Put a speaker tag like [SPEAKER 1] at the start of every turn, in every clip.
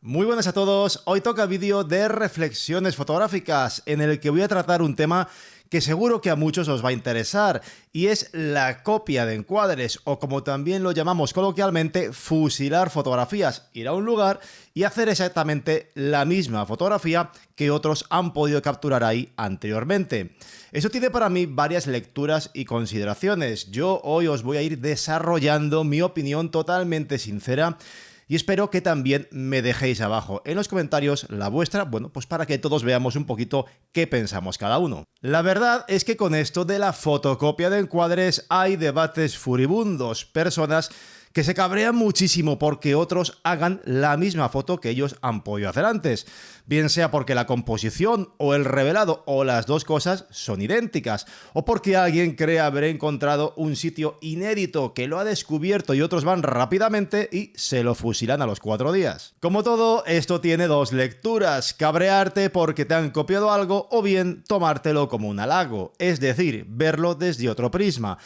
[SPEAKER 1] Muy buenas a todos, hoy toca vídeo de reflexiones fotográficas en el que voy a tratar un tema que seguro que a muchos os va a interesar y es la copia de encuadres o como también lo llamamos coloquialmente fusilar fotografías, ir a un lugar y hacer exactamente la misma fotografía que otros han podido capturar ahí anteriormente. Eso tiene para mí varias lecturas y consideraciones. Yo hoy os voy a ir desarrollando mi opinión totalmente sincera y espero que también me dejéis abajo en los comentarios la vuestra, bueno, pues para que todos veamos un poquito qué pensamos cada uno. La verdad es que con esto de la fotocopia de encuadres hay debates furibundos, personas que se cabrean muchísimo porque otros hagan la misma foto que ellos han podido hacer antes, bien sea porque la composición o el revelado o las dos cosas son idénticas, o porque alguien cree haber encontrado un sitio inédito que lo ha descubierto y otros van rápidamente y se lo fusilan a los 4 días. Como todo, esto tiene dos lecturas: cabrearte porque te han copiado algo o bien tomártelo como un halago, es decir, verlo desde otro prisma.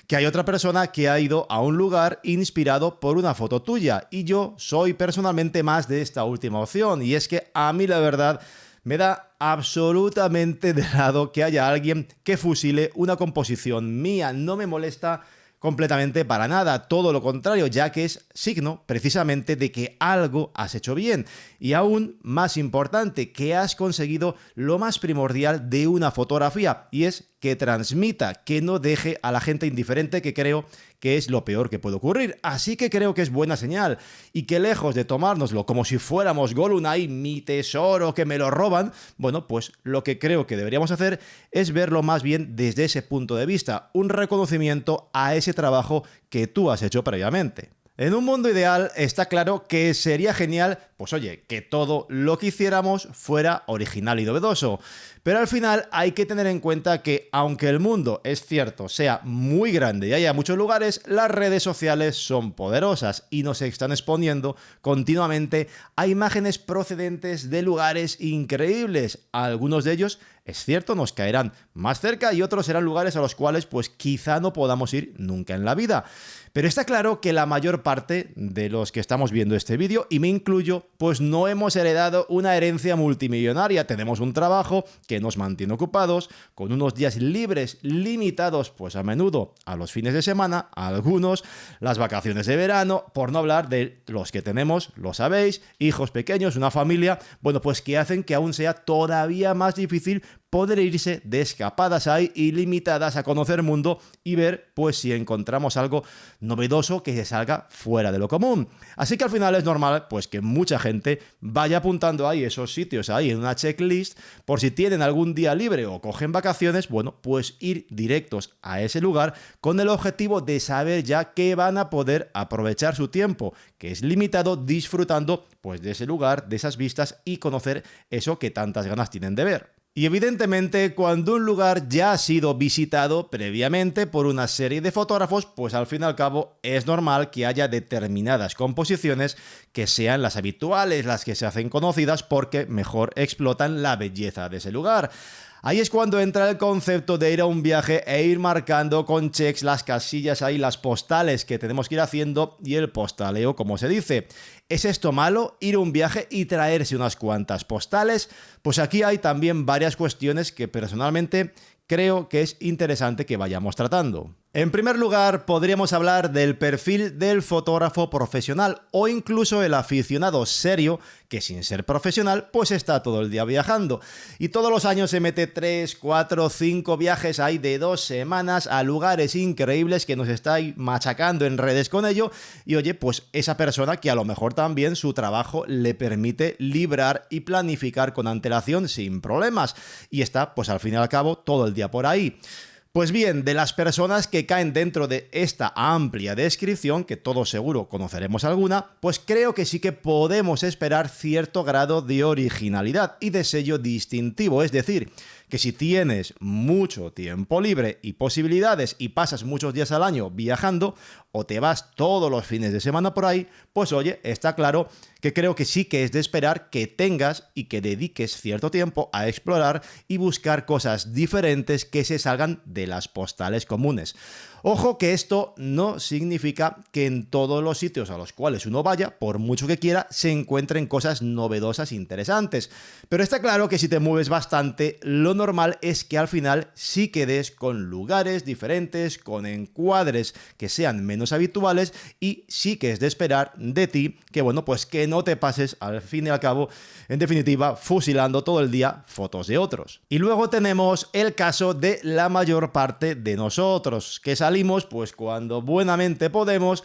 [SPEAKER 1] Que hay otra persona que ha ido a un lugar inspirado por una foto tuya y yo soy personalmente más de esta última opción, y es que a mí la verdad me da absolutamente de lado que haya alguien que fusile una composición mía. No me molesta completamente para nada, todo lo contrario, ya que es signo precisamente de que algo has hecho bien y aún más importante, que has conseguido lo más primordial de una fotografía, y es que transmita, que no deje a la gente indiferente, que creo que es lo peor que puede ocurrir. Así que creo que es buena señal y que lejos de tomárnoslo como si fuéramos Gollum, ahí mi tesoro que me lo roban, bueno, pues lo que creo que deberíamos hacer es verlo más bien desde ese punto de vista, un reconocimiento a ese trabajo que tú has hecho previamente. En un mundo ideal está claro que sería genial, pues oye, que todo lo que hiciéramos fuera original y novedoso. Pero al final hay que tener en cuenta que aunque el mundo, es cierto, sea muy grande y haya muchos lugares, las redes sociales son poderosas y nos están exponiendo continuamente a imágenes procedentes de lugares increíbles. Algunos de ellos, es cierto, nos caerán más cerca y otros serán lugares a los cuales pues quizá no podamos ir nunca en la vida. Pero está claro que la mayor parte de los que estamos viendo este vídeo, y me incluyo, pues no hemos heredado una herencia multimillonaria. Tenemos un trabajo que nos mantiene ocupados, con unos días libres limitados, pues a menudo a los fines de semana, a algunos las vacaciones de verano, por no hablar de los que tenemos, lo sabéis, hijos pequeños, una familia, bueno, pues que hacen que aún sea todavía más difícil poder irse de escapadas ahí ilimitadas a conocer el mundo y ver pues si encontramos algo novedoso que se salga fuera de lo común. Así que al final es normal pues que mucha gente vaya apuntando ahí esos sitios ahí en una checklist por si tienen algún día libre o cogen vacaciones, bueno, pues ir directos a ese lugar con el objetivo de saber ya que van a poder aprovechar su tiempo, que es limitado, disfrutando pues de ese lugar, de esas vistas y conocer eso que tantas ganas tienen de ver. Y evidentemente, cuando un lugar ya ha sido visitado previamente por una serie de fotógrafos, pues al fin y al cabo es normal que haya determinadas composiciones que sean las habituales, las que se hacen conocidas porque mejor explotan la belleza de ese lugar. Ahí es cuando entra el concepto de ir a un viaje e ir marcando con checks las casillas ahí, las postales que tenemos que ir haciendo y el postaleo, como se dice. ¿Es esto malo? ¿Ir a un viaje y traerse unas cuantas postales? Pues aquí hay también varias cuestiones que personalmente creo que es interesante que vayamos tratando. En primer lugar, podríamos hablar del perfil del fotógrafo profesional o incluso el aficionado serio que sin ser profesional pues está todo el día viajando y todos los años se mete 3, 4, 5 viajes ahí de 2 semanas a lugares increíbles que nos está ahí machacando en redes con ello, y oye, pues esa persona que a lo mejor también su trabajo le permite librar y planificar con antelación sin problemas y está pues al fin y al cabo todo el día por ahí. Pues bien, de las personas que caen dentro de esta amplia descripción, que todos seguro conoceremos alguna, pues creo que sí que podemos esperar cierto grado de originalidad y de sello distintivo, es decir, que si tienes mucho tiempo libre y posibilidades y pasas muchos días al año viajando o te vas todos los fines de semana por ahí, pues oye, está claro que creo que sí que es de esperar que tengas y que dediques cierto tiempo a explorar y buscar cosas diferentes que se salgan de las postales comunes. Ojo que esto no significa que en todos los sitios a los cuales uno vaya, por mucho que quiera, se encuentren cosas novedosas e interesantes. Pero está claro que si te mueves bastante, lo normal es que al final sí quedes con lugares diferentes, con encuadres que sean menos habituales y sí que es de esperar de ti que, bueno, pues que no te pases al fin y al cabo, en definitiva, fusilando todo el día fotos de otros. Y luego tenemos el caso de la mayor parte de nosotros, que salimos pues cuando buenamente podemos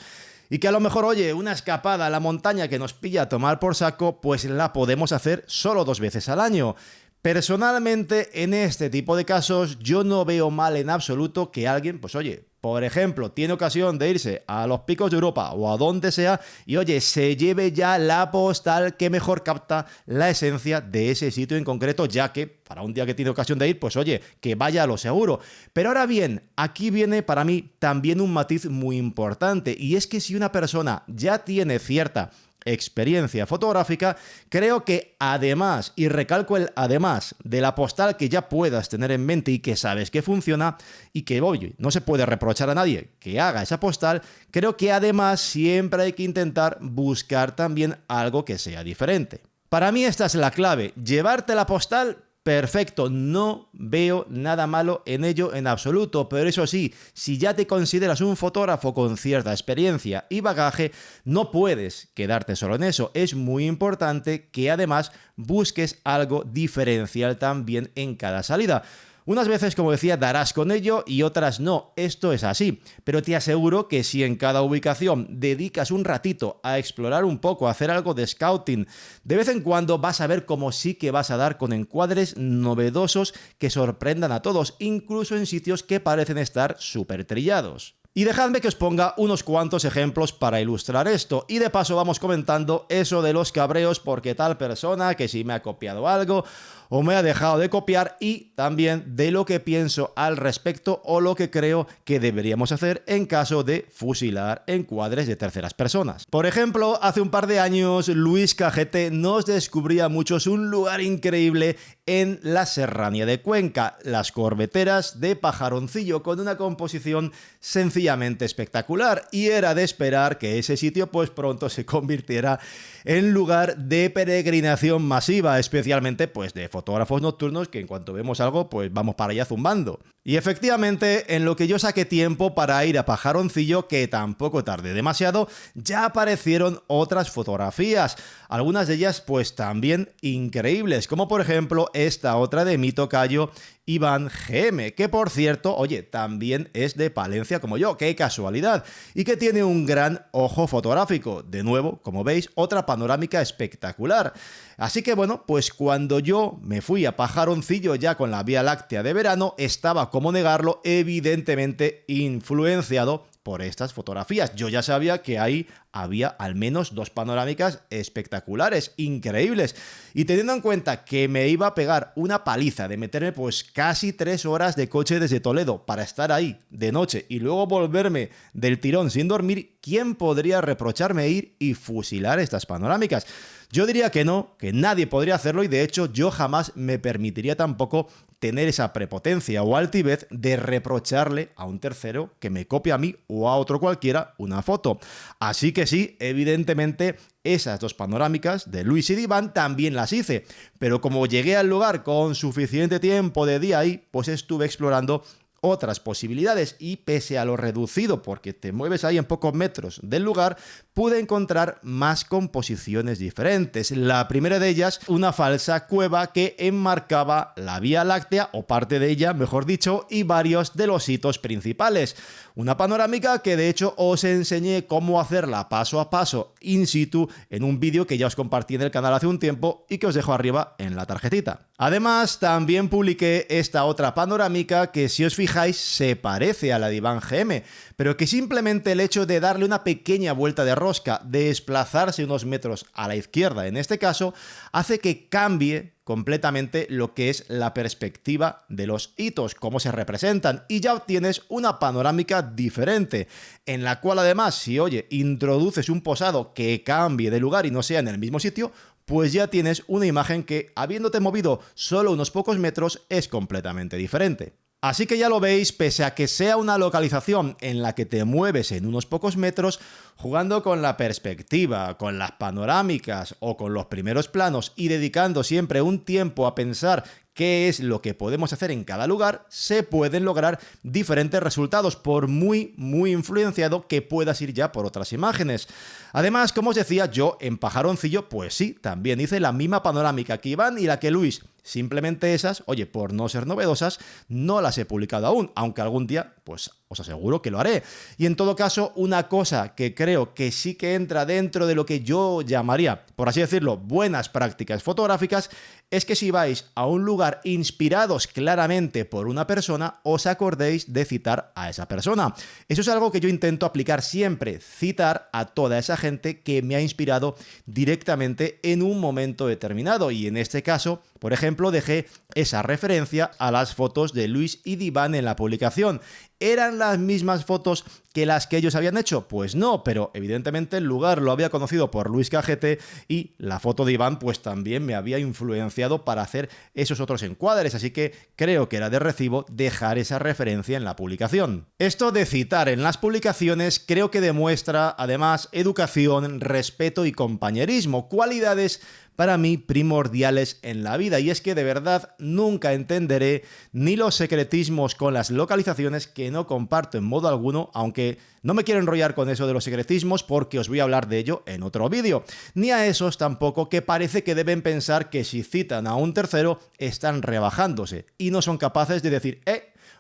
[SPEAKER 1] y que a lo mejor, oye, una escapada a la montaña que nos pilla a tomar por saco, pues la podemos hacer solo 2 veces al año. Personalmente, en este tipo de casos, yo no veo mal en absoluto que alguien, pues oye, por ejemplo, tiene ocasión de irse a los picos de Europa o a donde sea y, oye, se lleve ya la postal que mejor capta la esencia de ese sitio en concreto, ya que para un día que tiene ocasión de ir, pues oye, que vaya a lo seguro. Pero ahora bien, aquí viene para mí también un matiz muy importante y es que si una persona ya tiene cierta experiencia fotográfica, creo que además, y recalco el además, de la postal que ya puedas tener en mente y que sabes que funciona y que, oye, no se puede reprochar a nadie que haga esa postal, creo que además siempre hay que intentar buscar también algo que sea diferente. Para mí esta es la clave, llevarte la postal. Perfecto, no veo nada malo en ello en absoluto, pero eso sí, si ya te consideras un fotógrafo con cierta experiencia y bagaje, no puedes quedarte solo en eso. Es muy importante que además busques algo diferencial también en cada salida. Unas veces, como decía, darás con ello y otras no. Esto es así. Pero te aseguro que si en cada ubicación dedicas un ratito a explorar un poco, a hacer algo de scouting, de vez en cuando vas a ver cómo sí que vas a dar con encuadres novedosos que sorprendan a todos, incluso en sitios que parecen estar súper trillados. Y dejadme que os ponga unos cuantos ejemplos para ilustrar esto. Y de paso vamos comentando eso de los cabreos porque tal persona que si me ha copiado algo o me ha dejado de copiar y también de lo que pienso al respecto o lo que creo que deberíamos hacer en caso de fusilar encuadres de terceras personas. Por ejemplo, hace un par de años Luis Cajete nos descubría a muchos un lugar increíble en la Serranía de Cuenca, las Corbeteras de Pajaroncillo, con una composición sencillamente espectacular y era de esperar que ese sitio pues pronto se convirtiera en lugar de peregrinación masiva, especialmente pues de fotógrafos nocturnos que en cuanto vemos algo pues vamos para allá zumbando. Y efectivamente, en lo que yo saqué tiempo para ir a Pajaroncillo, que tampoco tardé demasiado, ya aparecieron otras fotografías, algunas de ellas pues también increíbles, como por ejemplo esta otra de mi tocayo Iván GM, que por cierto, oye, también es de Palencia como yo, qué casualidad, y que tiene un gran ojo fotográfico. De nuevo, como veis, otra panorámica espectacular. Así que bueno, pues cuando yo me fui a Pajaroncillo ya con la Vía Láctea de verano, estaba, como negarlo, evidentemente influenciado por estas fotografías. Yo ya sabía que ahí había al menos 2 panorámicas espectaculares, increíbles. Y teniendo en cuenta que me iba a pegar una paliza de meterme pues casi 3 horas de coche desde Toledo para estar ahí de noche y luego volverme del tirón sin dormir, ¿quién podría reprocharme ir y fusilar estas panorámicas? Yo diría que no, que nadie podría hacerlo y de hecho yo jamás me permitiría tampoco tener esa prepotencia o altivez de reprocharle a un tercero que me copie a mí o a otro cualquiera una foto. Así que sí, evidentemente esas 2 panorámicas de Luis y de Iván también las hice, pero como llegué al lugar con suficiente tiempo de día ahí, pues estuve explorando otras posibilidades y pese a lo reducido, porque te mueves ahí en pocos metros del lugar, pude encontrar más composiciones diferentes. La primera de ellas, una falsa cueva que enmarcaba la Vía Láctea, o parte de ella, mejor dicho, y varios de los hitos principales. Una panorámica que de hecho os enseñé cómo hacerla paso a paso in situ en un vídeo que ya os compartí en el canal hace un tiempo y que os dejo arriba en la tarjetita. Además, también publiqué esta otra panorámica que, si os fijáis, se parece a la de Iván GM, pero que simplemente el hecho de darle una pequeña vuelta de rosca, de desplazarse unos metros a la izquierda en este caso, hace que cambie completamente lo que es la perspectiva de los hitos, cómo se representan, y ya obtienes una panorámica diferente, en la cual además, si oye, introduces un posado que cambie de lugar y no sea en el mismo sitio, pues ya tienes una imagen que, habiéndote movido solo unos pocos metros, es completamente diferente. Así que ya lo veis, pese a que sea una localización en la que te mueves en unos pocos metros, jugando con la perspectiva, con las panorámicas o con los primeros planos y dedicando siempre un tiempo a pensar qué es lo que podemos hacer en cada lugar, se pueden lograr diferentes resultados, por muy influenciado que puedas ir ya por otras imágenes. Además, como os decía, yo en Pajaroncillo, pues sí, también hice la misma panorámica que Iván y la que Luis. Simplemente esas, oye, por no ser novedosas, no las he publicado aún, aunque algún día, pues os aseguro que lo haré. Y en todo caso, una cosa que creo que sí que entra dentro de lo que yo llamaría, por así decirlo, buenas prácticas fotográficas, es que si vais a un lugar inspirados claramente por una persona, os acordéis de citar a esa persona. Eso es algo que yo intento aplicar siempre, citar a toda esa gente que me ha inspirado directamente en un momento determinado. Y en este caso, por ejemplo, dejé esa referencia a las fotos de Luis y de Iván en la publicación. ¿Eran las mismas fotos que las que ellos habían hecho? Pues no, pero evidentemente el lugar lo había conocido por Luis Cajete y la foto de Iván pues también me había influenciado para hacer esos otros encuadres, así que creo que era de recibo dejar esa referencia en la publicación. Esto de citar en las publicaciones creo que demuestra además educación, respeto y compañerismo, cualidades para mí primordiales en la vida, y es que de verdad nunca entenderé ni los secretismos con las localizaciones, que no comparto en modo alguno, aunque no me quiero enrollar con eso de los secretismos porque os voy a hablar de ello en otro vídeo, ni a esos tampoco que parece que deben pensar que si citan a un tercero están rebajándose y no son capaces de decir,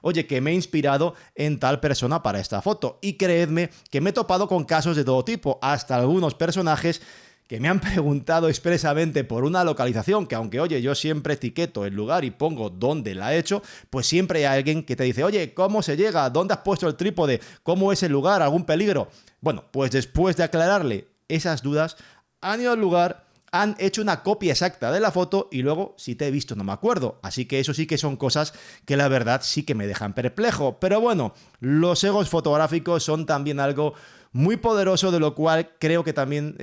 [SPEAKER 1] oye, que me he inspirado en tal persona para esta foto. Y creedme que me he topado con casos de todo tipo, hasta algunos personajes que me han preguntado expresamente por una localización, que aunque, oye, yo siempre etiqueto el lugar y pongo dónde la he hecho, pues siempre hay alguien que te dice, oye, ¿cómo se llega? ¿Dónde has puesto el trípode? ¿Cómo es el lugar? ¿Algún peligro? Bueno, pues después de aclararle esas dudas, han ido al lugar, han hecho una copia exacta de la foto y luego, si te he visto, no me acuerdo. Así que eso sí que son cosas que la verdad sí que me dejan perplejo. Pero bueno, los egos fotográficos son también algo muy poderoso, de lo cual creo que también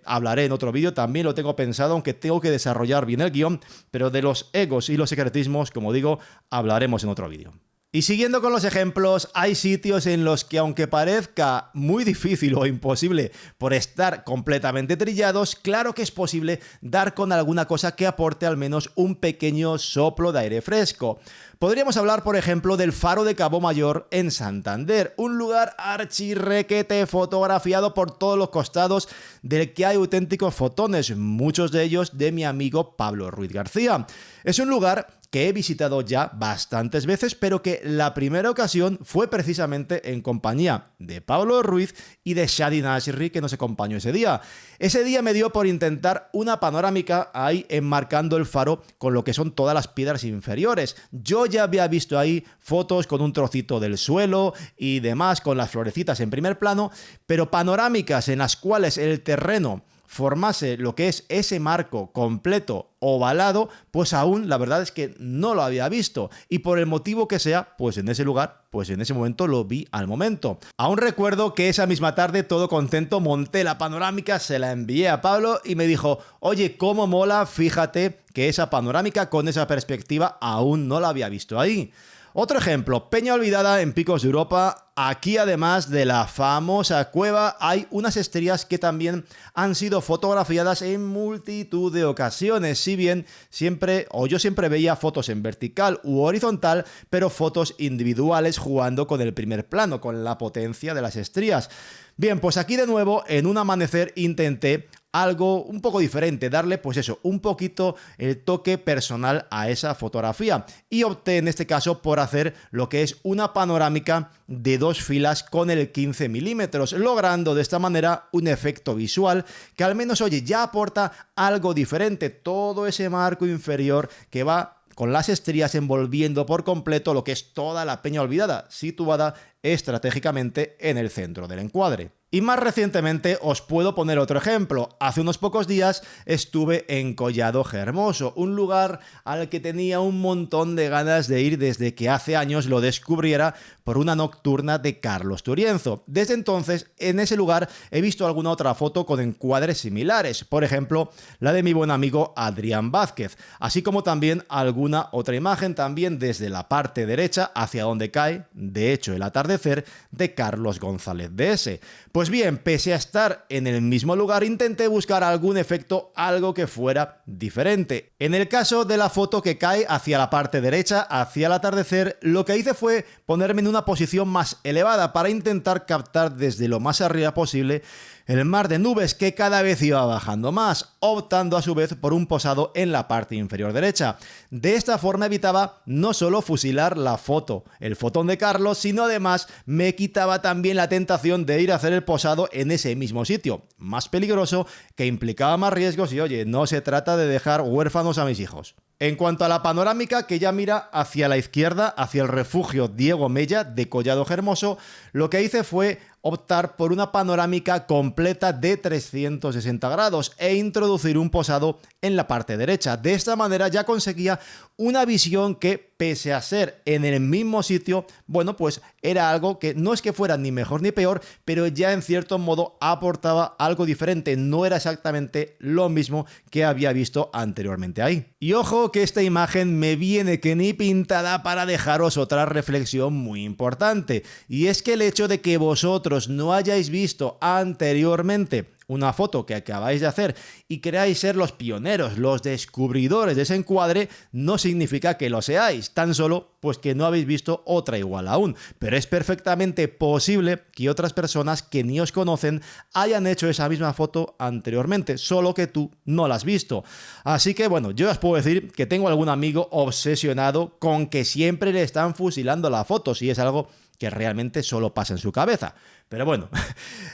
[SPEAKER 1] hablaré en otro vídeo. También lo tengo pensado, aunque tengo que desarrollar bien el guión, pero de los egos y los secretismos, como digo, hablaremos en otro vídeo. Y siguiendo con los ejemplos, hay sitios en los que, aunque parezca muy difícil o imposible por estar completamente trillados, claro que es posible dar con alguna cosa que aporte al menos un pequeño soplo de aire fresco. Podríamos hablar, por ejemplo, del Faro de Cabo Mayor en Santander, un lugar archirrequete fotografiado por todos los costados, del que hay auténticos fotones, muchos de ellos de mi amigo Pablo Ruiz García. Es un lugar que he visitado ya bastantes veces, pero que la primera ocasión fue precisamente en compañía de Pablo Ruiz y de Shadi Nashri, que nos acompañó ese día. Ese día me dio por intentar una panorámica ahí enmarcando el faro con lo que son todas las piedras inferiores. Yo ya había visto ahí fotos con un trocito del suelo y demás, con las florecitas en primer plano, pero panorámicas en las cuales el terreno formase lo que es ese marco completo ovalado, pues aún la verdad es que no lo había visto, y por el motivo que sea, pues en ese lugar, pues en ese momento lo vi al momento. Aún recuerdo que esa misma tarde, todo contento, monté la panorámica, se la envié a Pablo y me dijo, oye, cómo mola, fíjate que esa panorámica con esa perspectiva aún no la había visto ahí. Otro ejemplo, Peña Olvidada en Picos de Europa. Aquí, además de la famosa cueva, hay unas estrías que también han sido fotografiadas en multitud de ocasiones. Si bien yo siempre veía fotos en vertical u horizontal, pero fotos individuales jugando con el primer plano, con la potencia de las estrías. Bien, pues aquí de nuevo, en un amanecer, intenté algo un poco diferente, darle pues eso, un poquito el toque personal a esa fotografía, y opté en este caso por hacer lo que es una panorámica de 2 filas con el 15 milímetros, logrando de esta manera un efecto visual que al menos, oye, ya aporta algo diferente, todo ese marco inferior que va con las estrías envolviendo por completo lo que es toda la Peña Olvidada, situada estratégicamente en el centro del encuadre. Y más recientemente os puedo poner otro ejemplo. Hace unos pocos días estuve en Collado Hermoso, un lugar al que tenía un montón de ganas de ir desde que hace años lo descubriera por una nocturna de Carlos Turienzo. Desde entonces, en ese lugar he visto alguna otra foto con encuadres similares, por ejemplo, la de mi buen amigo Adrián Vázquez, así como también alguna otra imagen también desde la parte derecha hacia donde cae, de hecho, el atardecer de Carlos González DS. Pues bien, pese a estar en el mismo lugar, intenté buscar algún efecto, algo que fuera diferente. En el caso de la foto que cae hacia la parte derecha, hacia el atardecer, lo que hice fue ponerme en una posición más elevada para intentar captar desde lo más arriba posible el mar de nubes que cada vez iba bajando más, optando a su vez por un posado en la parte inferior derecha. De esta forma evitaba no solo fusilar la foto, el fotón de Carlos, sino además me quitaba también la tentación de ir a hacer el posado en ese mismo sitio, más peligroso, que implicaba más riesgos y oye, no se trata de dejar huérfanos a mis hijos. En cuanto a la panorámica, que ya mira hacia la izquierda, hacia el refugio Diego Mella de Collado Hermoso, lo que hice fue optar por una panorámica completa de 360 grados e introducir un posado en la parte derecha. De esta manera ya conseguía una visión que, pese a ser en el mismo sitio, bueno, pues era algo que no es que fuera ni mejor ni peor, pero ya en cierto modo aportaba algo diferente, no era exactamente lo mismo que había visto anteriormente ahí. Y ojo que esta imagen me viene que ni pintada para dejaros otra reflexión muy importante, y es que el hecho de que vosotros no hayáis visto anteriormente una foto que acabáis de hacer y queráis ser los pioneros, los descubridores de ese encuadre, no significa que lo seáis, tan solo pues que no habéis visto otra igual aún. Pero es perfectamente posible que otras personas que ni os conocen hayan hecho esa misma foto anteriormente, solo que tú no la has visto. Así que bueno, yo os puedo decir que tengo algún amigo obsesionado con que siempre le están fusilando la foto, si es algo que realmente solo pasa en su cabeza. Pero bueno,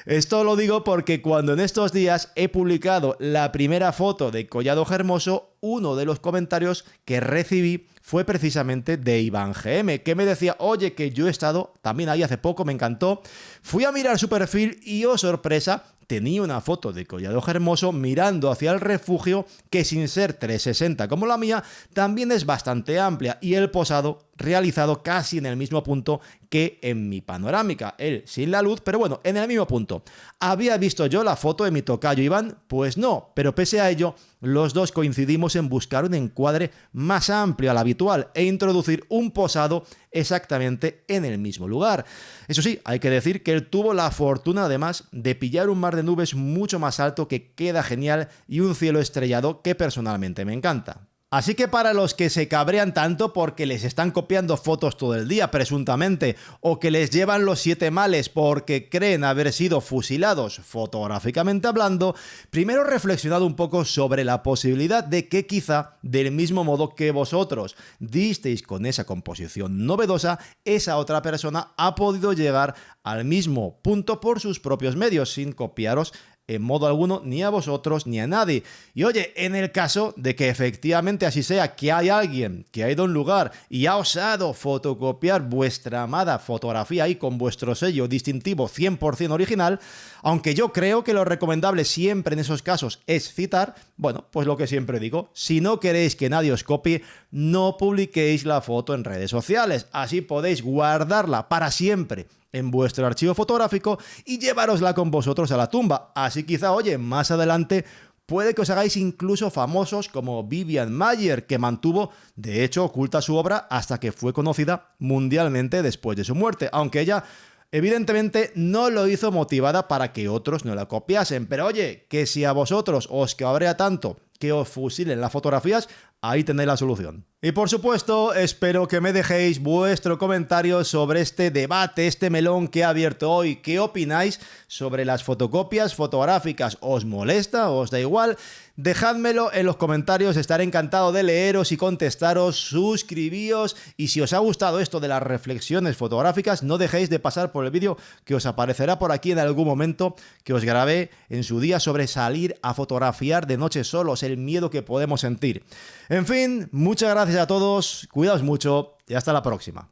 [SPEAKER 1] esto lo digo porque cuando en estos días he publicado la primera foto de Collado Hermoso, uno de los comentarios que recibí fue precisamente de Iván GM, que me decía, oye, que yo he estado también ahí hace poco, me encantó, fui a mirar su perfil y, oh sorpresa, tenía una foto de Collado Hermoso mirando hacia el refugio que, sin ser 360 como la mía, también es bastante amplia, y el posado realizado casi en el mismo punto que en mi panorámica, él sin la luz, pero bueno, en el mismo punto. ¿Había visto yo la foto de mi tocayo Iván? Pues no, pero pese a ello, los dos coincidimos en buscar un encuadre más amplio al habitual e introducir un posado exactamente en el mismo lugar. Eso sí, hay que decir que él tuvo la fortuna además de pillar un mar de nubes mucho más alto que queda genial y un cielo estrellado que personalmente me encanta. Así que para los que se cabrean tanto porque les están copiando fotos todo el día, presuntamente, o que les llevan los 7 males porque creen haber sido fusilados fotográficamente hablando, primero reflexionad un poco sobre la posibilidad de que quizá, del mismo modo que vosotros disteis con esa composición novedosa, esa otra persona ha podido llegar al mismo punto por sus propios medios, sin copiaros en modo alguno ni a vosotros ni a nadie. Y oye, en el caso de que efectivamente así sea, que hay alguien que ha ido a un lugar y ha osado fotocopiar vuestra amada fotografía ahí con vuestro sello distintivo 100% original, aunque yo creo que lo recomendable siempre en esos casos es citar, bueno, pues lo que siempre digo, si no queréis que nadie os copie, no publiquéis la foto en redes sociales, así podéis guardarla para siempre en vuestro archivo fotográfico y llevárosla con vosotros a la tumba. Así quizá, oye, más adelante puede que os hagáis incluso famosos como Vivian Maier, que mantuvo, de hecho, oculta su obra hasta que fue conocida mundialmente después de su muerte, aunque ella evidentemente no lo hizo motivada para que otros no la copiasen. Pero oye, que si a vosotros os cabrea tanto que os fusilen las fotografías, ahí tenéis la solución. Y por supuesto, espero que me dejéis vuestro comentario sobre este debate, este melón que he abierto hoy. ¿Qué opináis sobre las fotocopias fotográficas? ¿Os molesta? ¿Os da igual? Dejádmelo en los comentarios, estaré encantado de leeros y contestaros. Suscribíos y si os ha gustado esto de las reflexiones fotográficas, no dejéis de pasar por el vídeo que os aparecerá por aquí en algún momento que os grabé en su día sobre salir a fotografiar de noche solos, el miedo que podemos sentir. En fin, muchas gracias a todos, cuidaos mucho y hasta la próxima.